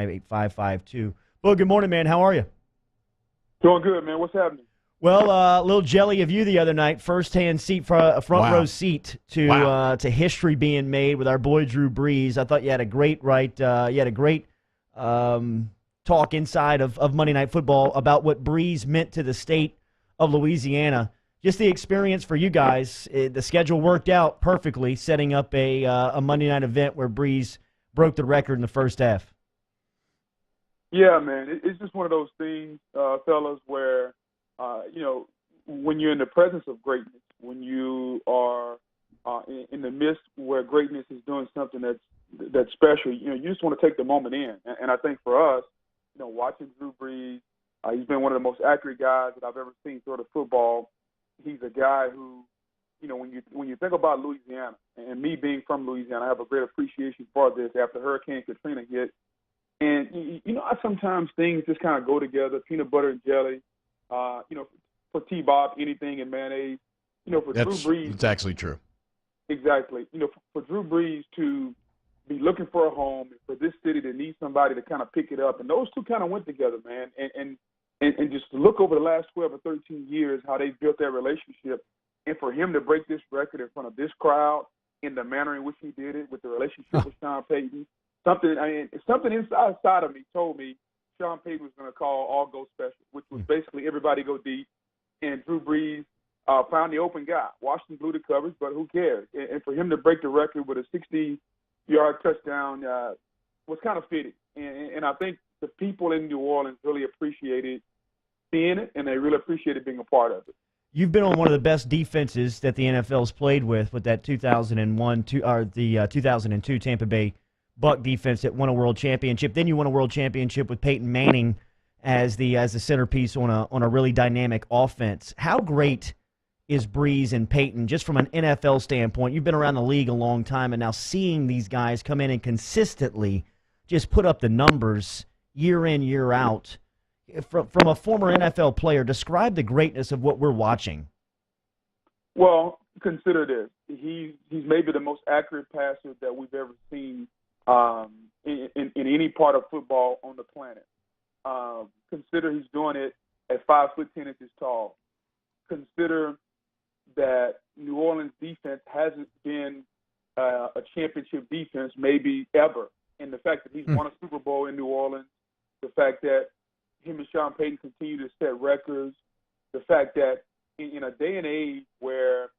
8552. Well, good morning, man. How are you? Doing good, man. What's happening? Well, a little jelly of you the other night. First-hand seat, front row seat to history being made with our boy Drew Brees. I thought you had a great talk inside of Monday Night Football about what Brees meant to the state of Louisiana. Just the experience for you guys. The schedule worked out perfectly, setting up a Monday night event where Brees broke the record in the first half. Yeah, man. It's just one of those things, fellas, where when you're in the presence of greatness, when you are in the midst where greatness is doing something that's special, you just want to take the moment in. And I think for us, watching Drew Brees, he's been one of the most accurate guys that I've ever seen throw the football. He's a guy who, when you think about Louisiana, and me being from Louisiana, I have a great appreciation for this after Hurricane Katrina hit. And, sometimes things just kind of go together, peanut butter and jelly. For T-Bob, anything and mayonnaise. For Drew Brees. It's actually true. Exactly. For Drew Brees to be looking for a home, and for this city to need somebody to kind of pick it up, and those two kind of went together, man. And just look over the last 12 or 13 years how they built that relationship, and for him to break this record in front of this crowd in the manner in which he did it with the relationship with Sean Payton, something inside of me told me Sean Payton was going to call all go special, which was basically everybody go deep, and Drew Brees found the open guy. Washington blew the covers, but who cares? And for him to break the record with a 60-yard touchdown was kind of fitting, and I think the people in New Orleans really appreciated seeing it, and they really appreciated being a part of it. You've been on one of the best defenses that the NFL's played with that 2002 Tampa Bay Buck defense that won a world championship. Then you won a world championship with Peyton Manning as the centerpiece on a really dynamic offense. How great is Brees and Peyton just from an NFL standpoint? You've been around the league a long time, and now seeing these guys come in and consistently just put up the numbers year in, year out. From a former NFL player, describe the greatness of what we're watching. Well, consider this. He's maybe the most accurate passer that we've ever seen in any part of football on the planet. Consider he's doing it at 5'10" tall. Consider that New Orleans defense hasn't been a championship defense maybe ever. And the fact that he's won a Super Bowl in New Orleans, the fact that him and Sean Payton continue to set records, the fact that in a day and age where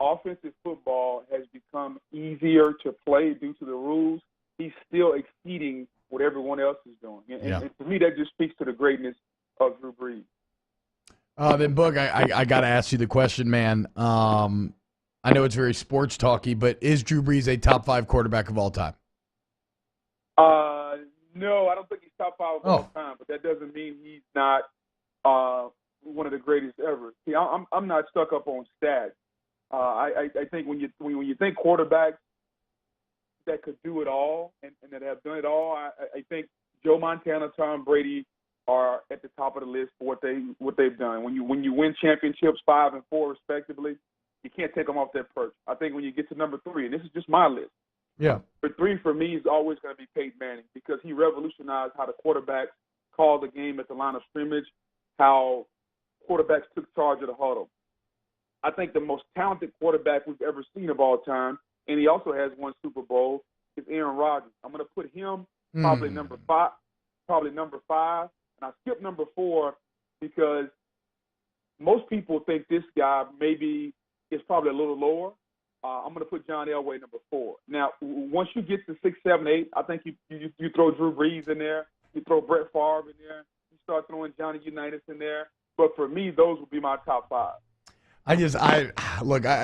offensive football has become easier to play due to the rules, he's still exceeding what everyone else is doing. And to me, that just speaks to the greatness of Drew Brees. Then, Boog, I got to ask you the question, man. I know it's very sports talky, but is Drew Brees a top 5 quarterback of all time? No, I don't think he's top 5 of all time, but that doesn't mean he's not one of the greatest ever. See, I'm not stuck up on stats. I think when you think quarterbacks that could do it all and that have done it all, I think Joe Montana, Tom Brady are at the top of the list for what they've done. When you win championships 5 and 4 respectively, you can't take them off that perch. I think when you get to number 3, and this is just my list. Yeah. But 3 for me is always going to be Peyton Manning because he revolutionized how the quarterbacks called the game at the line of scrimmage, how quarterbacks took charge of the huddle. I think the most talented quarterback we've ever seen of all time, and he also has one Super Bowl, is Aaron Rodgers. I'm going to put him probably number 5, and I skip number 4 because most people think this guy maybe is probably a little lower. I'm going to put John Elway number 4. Now, once you get to 6, 7, 8, I think you throw Drew Brees in there, you throw Brett Favre in there, you start throwing Johnny Unitas in there. But for me, those would be my top 5. I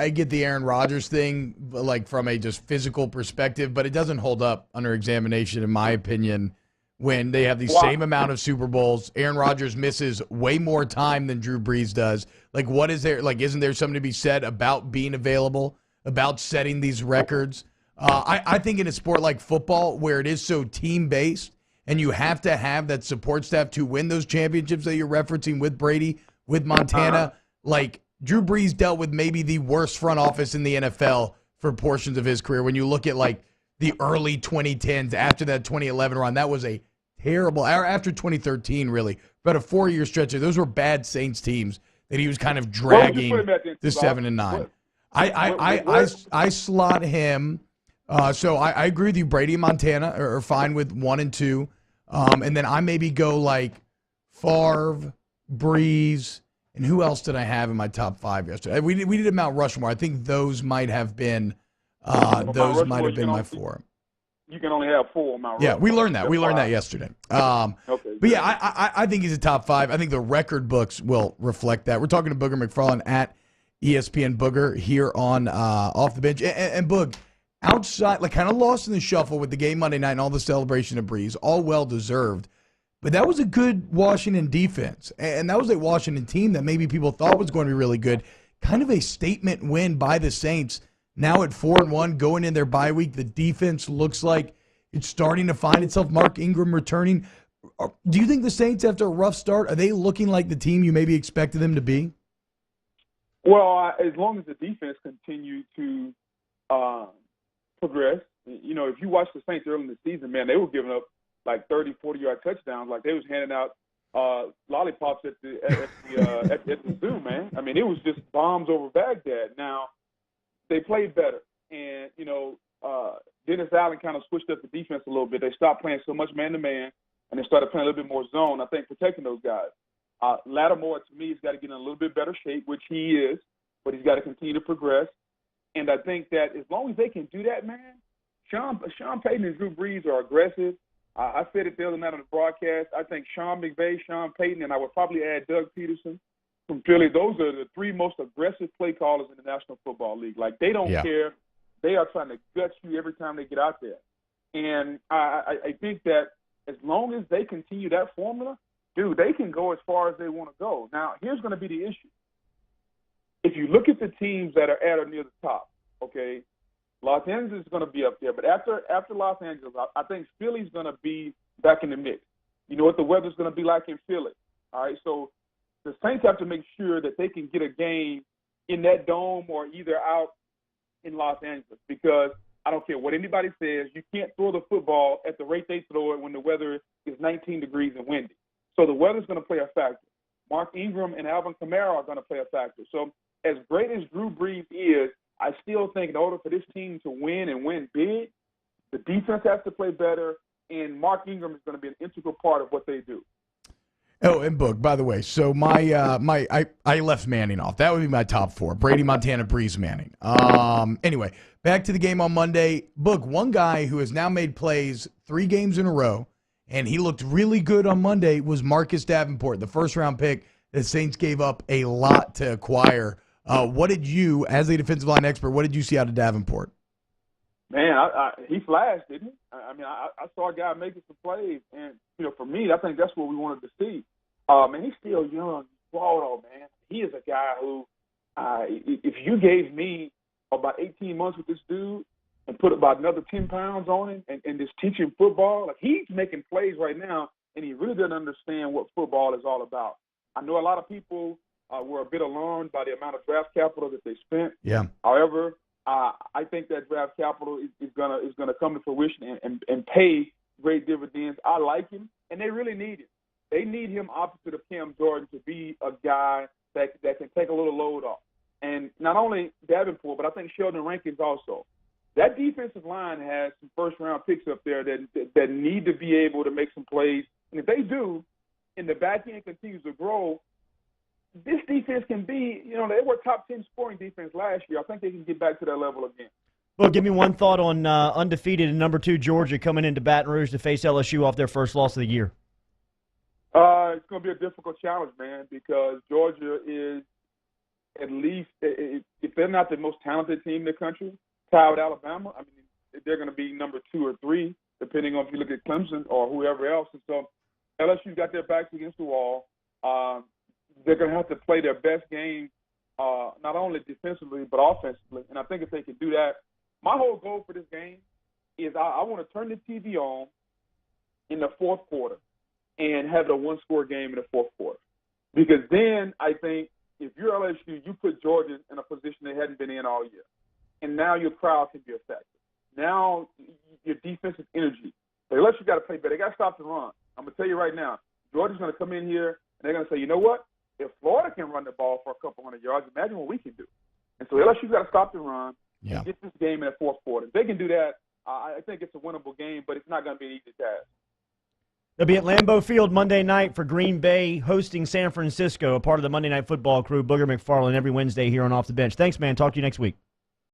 get the Aaron Rodgers thing, like from a just physical perspective, but it doesn't hold up under examination, in my opinion, when they have the same amount of Super Bowls. Aaron Rodgers misses way more time than Drew Brees does. Like, what is there? Like, isn't there something to be said about being available, about setting these records? I think in a sport like football, where it is so team-based, and you have to have that support staff to win those championships that you're referencing with Brady, with Montana, like Drew Brees dealt with maybe the worst front office in the NFL for portions of his career. When you look at like the early 2010s after that 2011 run. That was a terrible, after 2013, really, about a 4-year stretch. Those were bad Saints teams that he was kind of dragging to 7-9. I slot him. So I agree with you. Brady and Montana are fine with 1 and 2. And then I maybe go like Favre, Brees, and who else did I have in my top 5 yesterday? We did a Mount Rushmore. I think those might have been my 4. You can only have 4 on Mount Rushmore. Yeah, we learned that. We learned that yesterday. Okay. But yeah, I think he's a top 5. I think the record books will reflect that. We're talking to Booger Mcfarland at ESPN Booger here on Off the Bench. And Boog, outside, like kind of lost in the shuffle with the game Monday night and all the celebration of Brees, all well deserved. But that was a good Washington defense. And that was a Washington team that maybe people thought was going to be really good. Kind of a statement win by the Saints. Now at 4-1, going in their bye week, the defense looks like it's starting to find itself. Mark Ingram returning. Do you think the Saints, after a rough start, are they looking like the team you maybe expected them to be? Well, as long as the defense continues to progress, if you watch the Saints early in the season, man, they were giving up like 30, 40-yard touchdowns, like they was handing out lollipops at the zoo, man. I mean, it was just bombs over Baghdad. Now, they played better, and Dennis Allen kind of switched up the defense a little bit. They stopped playing so much man-to-man, and they started playing a little bit more zone, I think, protecting those guys. Lattimore, to me, has got to get in a little bit better shape, which he is, but he's got to continue to progress. And I think that as long as they can do that, man, Sean Payton and Drew Brees are aggressive. I said it the other night on the broadcast. I think Sean McVay, Sean Payton, and I would probably add Doug Peterson from Philly. Those are the 3 most aggressive play callers in the National Football League. Like, they don't care. They are trying to gut you every time they get out there. And I think that as long as they continue that formula, dude, they can go as far as they want to go. Now, here's going to be the issue. If you look at the teams that are at or near the top, okay, Los Angeles is going to be up there. But after Los Angeles, I think Philly's going to be back in the mix. You know what the weather's going to be like in Philly. All right, so the Saints have to make sure that they can get a game in that dome or either out in Los Angeles, because I don't care what anybody says, you can't throw the football at the rate they throw it when the weather is 19 degrees and windy. So the weather's going to play a factor. Mark Ingram and Alvin Kamara are going to play a factor. So as great as Drew Brees is, I still think in order for this team to win and win big, the defense has to play better, and Mark Ingram is going to be an integral part of what they do. Oh, and Boog, by the way, so I left Manning off. That would be my top 4. Brady, Montana, Brees, Manning. Anyway, back to the game on Monday. Boog, one guy who has now made plays 3 games in a row, and he looked really good on Monday, was Marcus Davenport, the first-round pick the Saints gave up a lot to acquire. What did you, as a defensive line expert, what did you see out of Davenport? Man, he flashed, didn't he? I saw a guy making some plays, and for me, I think that's what we wanted to see. Man, he's still young, raw, man. He is a guy who, if you gave me about 18 months with this dude and put about another 10 pounds on him and just teach him football, like, he's making plays right now, and he really doesn't understand what football is all about. I know a lot of people were a bit alarmed by the amount of draft capital that they spent. Yeah. However, I think that draft capital is gonna come to fruition and pay great dividends. I like him, and they really need him. They need him opposite of Cam Jordan to be a guy that can take a little load off. And not only Davenport, but I think Sheldon Rankins also. That defensive line has some first-round picks up there that need to be able to make some plays. And if they do, and the back end continues to grow, this defense can be, they were top 10 scoring defense last year. I think they can get back to that level again. Well, give me one thought on undefeated and number 2 Georgia coming into Baton Rouge to face LSU off their first loss of the year. It's going to be a difficult challenge, man, because Georgia is at least, if they're not the most talented team in the country, tied with Alabama, they're going to be number 2 or 3, depending on if you look at Clemson or whoever else. And so LSU got their backs against the wall. They're going to have to play their best game, not only defensively but offensively. And I think if they can do that, my whole goal for this game is I want to turn the TV on in the fourth quarter and have it a one-score game in the fourth quarter. Because then I think if you're LSU, you put Georgia in a position they hadn't been in all year. And now your crowd can be affected. now your defensive energy. They let you got to play better. They got to stop the run. I'm going to tell you right now, Georgia's going to come in here, and they're going to say, you know what? If Florida can run the ball for a couple hundred yards, imagine what we can do. And so LSU's got to stop the run and get this game in the fourth quarter. If they can do that, I think it's a winnable game, but it's not going to be an easy task. They'll be at Lambeau Field Monday night for Green Bay hosting San Francisco, a part of the Monday Night Football crew. Booger Mcfarland every Wednesday here on Off the Bench. Thanks, man. Talk to you next week.